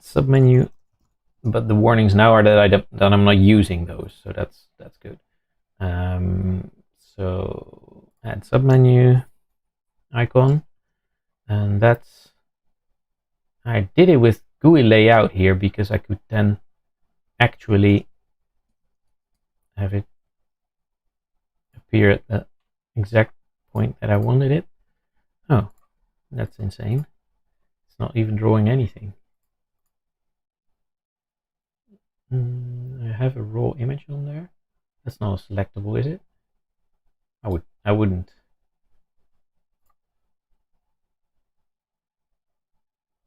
add submenu, but the warnings now are that I'm not using those, so that's good. So add submenu icon, and I did it with GUI layout here because I could then actually have it appear at the exact point that I wanted it. Oh, that's insane. It's not even drawing anything. I have a raw image on there. That's not selectable, is it? I wouldn't.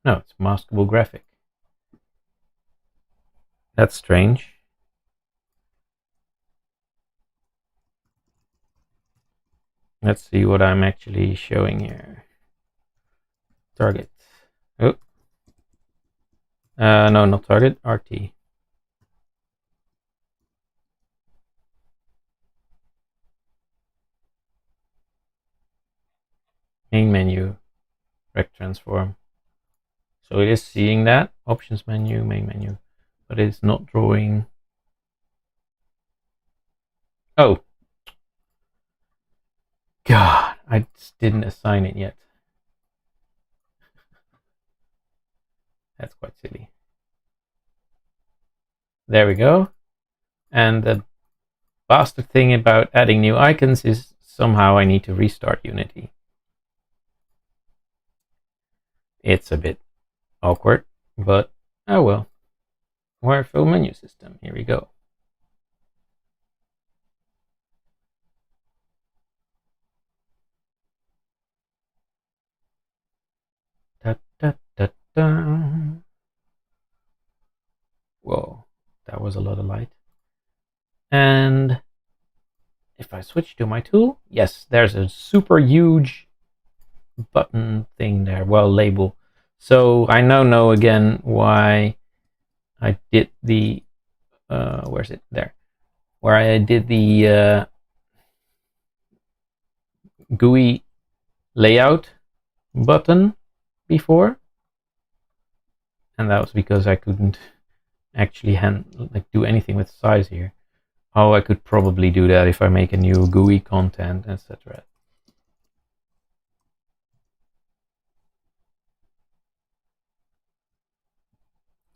No, it's maskable graphic. That's strange. Let's see what I'm actually showing here. Target. Oh. No, not target. RT. Main menu. Rect transform. So it is seeing that. Options menu, main menu. But it's not drawing. Oh. God, I just didn't assign it yet. That's quite silly. There we go. And the bastard thing about adding new icons is somehow I need to restart Unity. It's a bit awkward, but oh well. Wireflow menu system, here we go. Da, da, da, da. Whoa, that was a lot of light. And if I switch to my tool, yes, there's a super huge button thing there, well, label. So I now know again why I did the, where's it? There. Where I did the GUI layout button before. And that was because I couldn't actually do anything with size here. Oh, I could probably do that if I make a new GUI content, etc.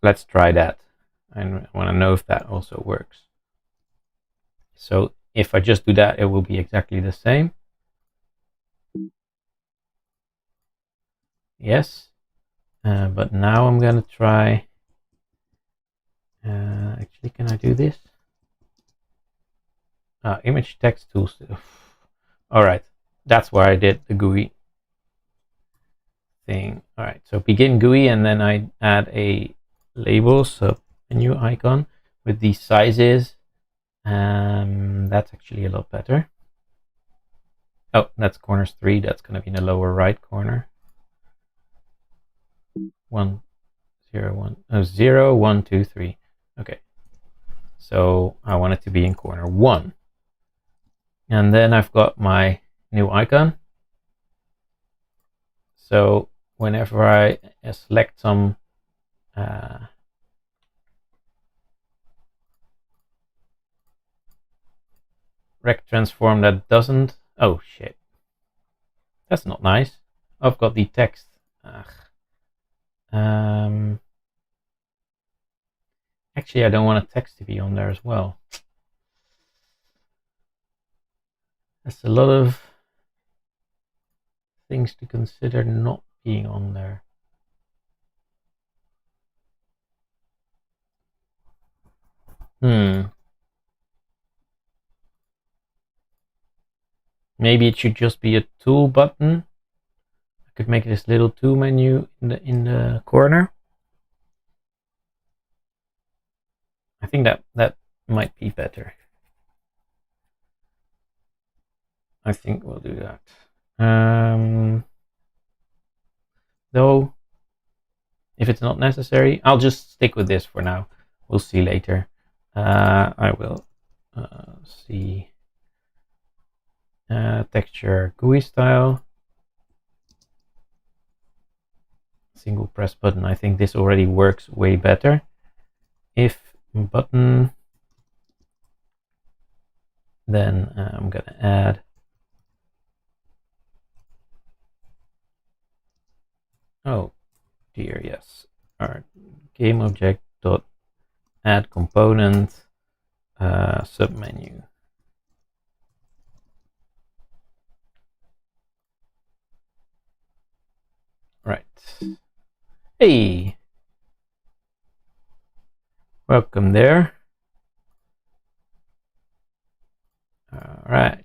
Let's try that. I want to know if that also works. So if I just do that, it will be exactly the same. Yes. But now I'm going to try. Actually, can I do this? Image text tools. All right. That's why I did the GUI thing. All right. So begin GUI, and then I add a label, so a new icon with these sizes. That's actually a lot better. Oh, that's corners 3. That's going to be in the lower right corner. 1, 0, 1. Oh, 0, 1, 2, 3. Okay. So I want it to be in corner 1. And then I've got my new icon. So whenever I select some rect transform that doesn't, oh shit, that's not nice. I've got the text. Actually, I don't want a text to be on there as well. That's a lot of things to consider not being on there. Maybe it should just be a tool button. I could make this little tool menu in the corner. I think that might be better. I think we'll do that. Though, if it's not necessary, I'll just stick with this for now. We'll see later. I will see texture GUI style. single press button. I think this already works way better. If button, then I'm gonna add, oh dear, yes, our game object dot add component submenu. Right. Hey, welcome there. All right.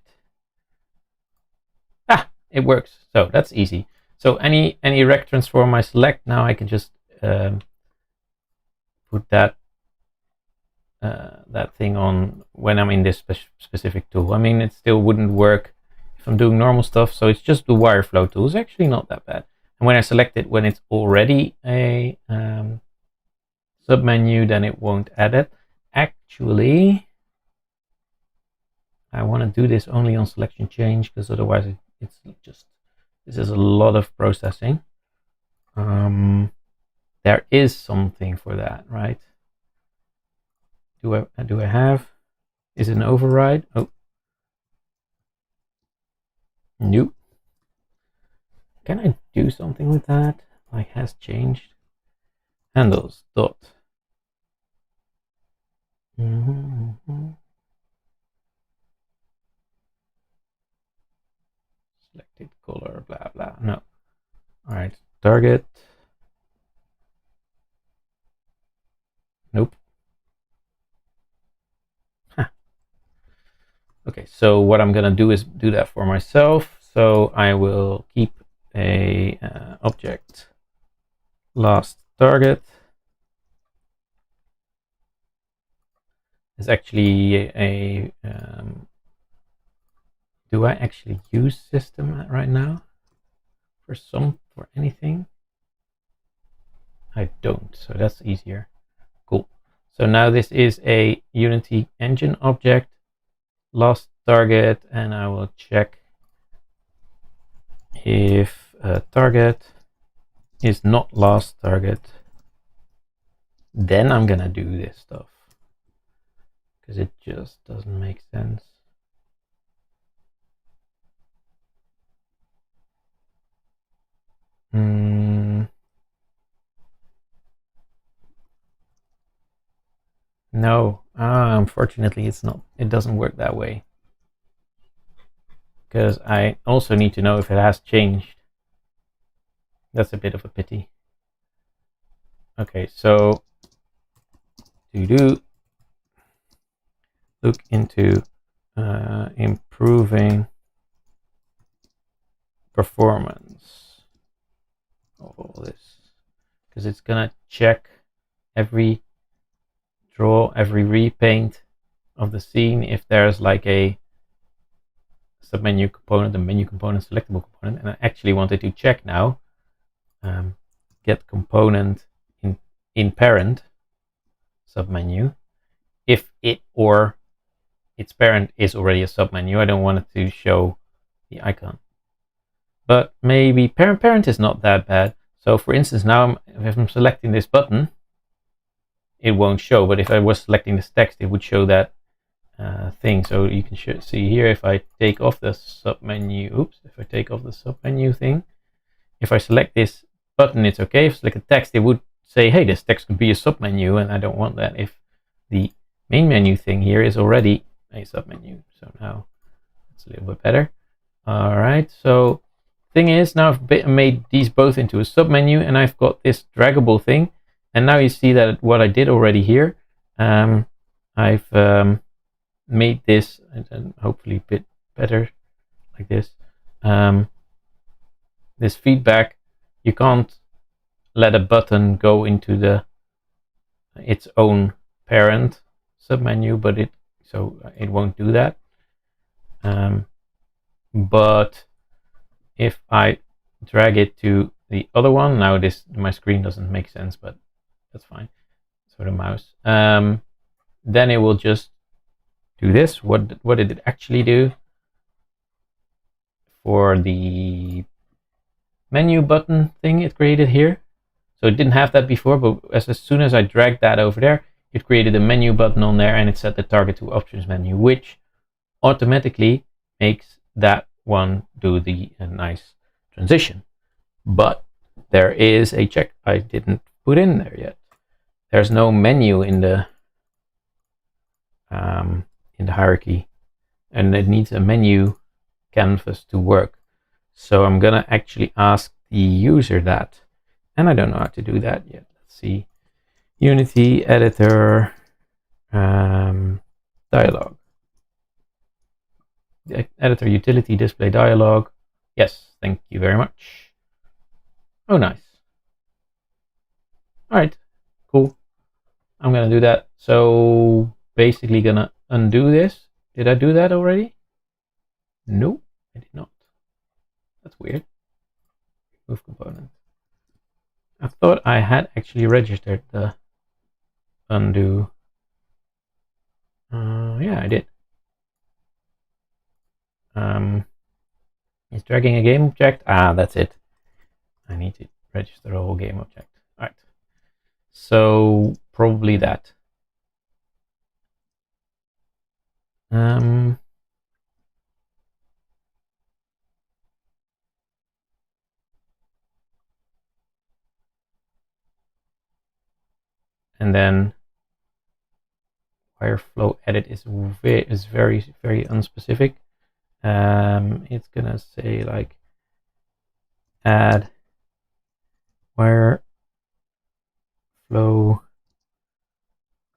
Ah, it works. So that's easy. So any rect transform I select now, I can just put that that thing on when I'm in this specific tool. I mean, it still wouldn't work if I'm doing normal stuff. So it's just the wire flow tool. It's actually not that bad. And when I select it when it's already a submenu, then it won't add it. Actually, I want to do this only on selection change, because otherwise it's just, this is a lot of processing. There is something for that, right? Do I have, is it an override? Oh, nope. Can I do something with that? Like has changed. Handles dot. Selected color, blah blah. No. All right. Target. Nope. Huh. Okay. So what I'm gonna do is do that for myself. So I will keep a object last target. It's actually a do I actually use system right now for anything? I don't, so that's easier. Cool. So now this is a Unity engine object, last target, and I will check if target is not last target, then I'm gonna do this stuff, because it just doesn't make sense. No, unfortunately it's not, it doesn't work that way, because I also need to know if it has changed. That's a bit of a pity. Okay, so to look into improving performance of all this, because it's gonna check every draw, every repaint of the scene if there's like a submenu component, a menu component, selectable component, and I actually wanted to check now get component in parent submenu if it or its parent is already a submenu. I don't want it to show the icon, but maybe parent is not that bad. So for instance, now if I'm selecting this button, it won't show, but if I was selecting this text, it would show that thing. So you can see here, if I take off the submenu, if I take off the submenu thing, if I select this button, it's okay. If I select a text, it would say, hey, this text could be a submenu, and I don't want that if the main menu thing here is already a submenu. So now it's a little bit better. All right, so thing is, now I've made these both into a submenu, and I've got this draggable thing, and now you see that what I did already here, I've made this, and hopefully a bit better like this. This feedback, you can't let a button go into its own parent submenu, but it won't do that. But if I drag it to the other one, now my screen doesn't make sense, but that's fine. So the mouse, then it will just do this. What did it actually do? For the menu button thing it created here, So it didn't have that before, but as soon as I dragged that over there, it created a menu button on there and it set the target to options menu, which automatically makes that one do the nice transition. But there is a check I didn't put in there yet. There's no menu in the hierarchy, and it needs a menu canvas to work. So I'm gonna actually ask the user that, and I don't know how to do that yet. Let's see. Unity editor dialog. The editor utility display dialog. Yes, thank you very much. Oh, nice. All right, cool. I'm gonna do that. So basically gonna undo this. Did I do that already? No, I did not. That's weird. Move component. I thought I had actually registered the undo. Yeah, I did. It's dragging a game object. Ah, that's it. I need to register a whole game object. All right. So probably that. And then wire flow edit is very unspecific. It's gonna say like add wire flow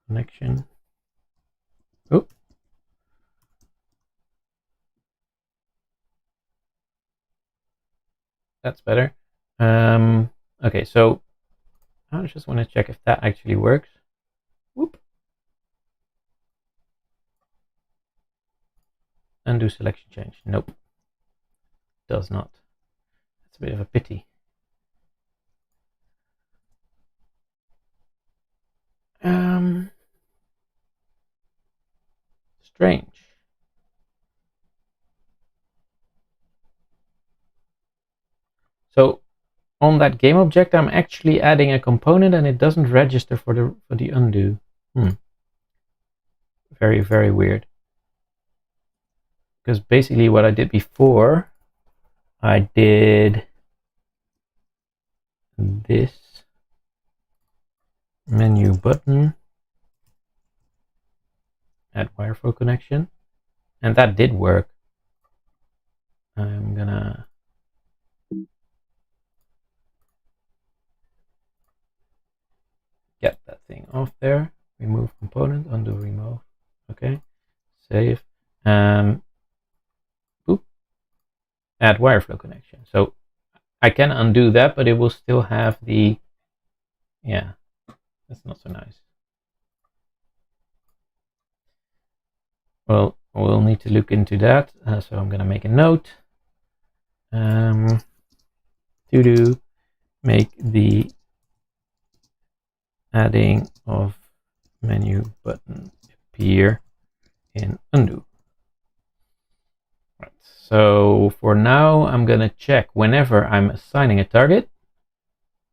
connection. Oh, that's better. Okay, so I just want to check if that actually works. Whoop. Undo selection change. Nope. Does not. That's a bit of a pity. Strange. So on that game object, I'm actually adding a component and it doesn't register for the undo. Very weird. Because basically what I did before, I did this menu button, add wireflow connection, and that did work. I'm gonna get that thing off there. Remove component, undo remove. Okay, save. Boop. Add wireflow connection. So I can undo that, but it will still have the, yeah, that's not so nice. Well, we'll need to look into that. So I'm gonna make a note. To do make the adding of menu button appear in undo. Right. So for now, I'm gonna check whenever I'm assigning a target,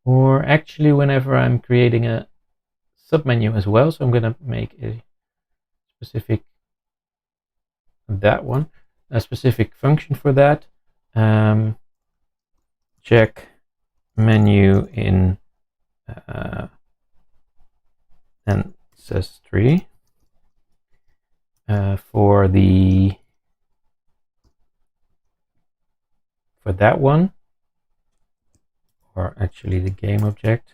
or actually whenever I'm creating a submenu as well. So I'm gonna make a specific a specific function for that. Check menu in ancestry for that one, or actually the game object.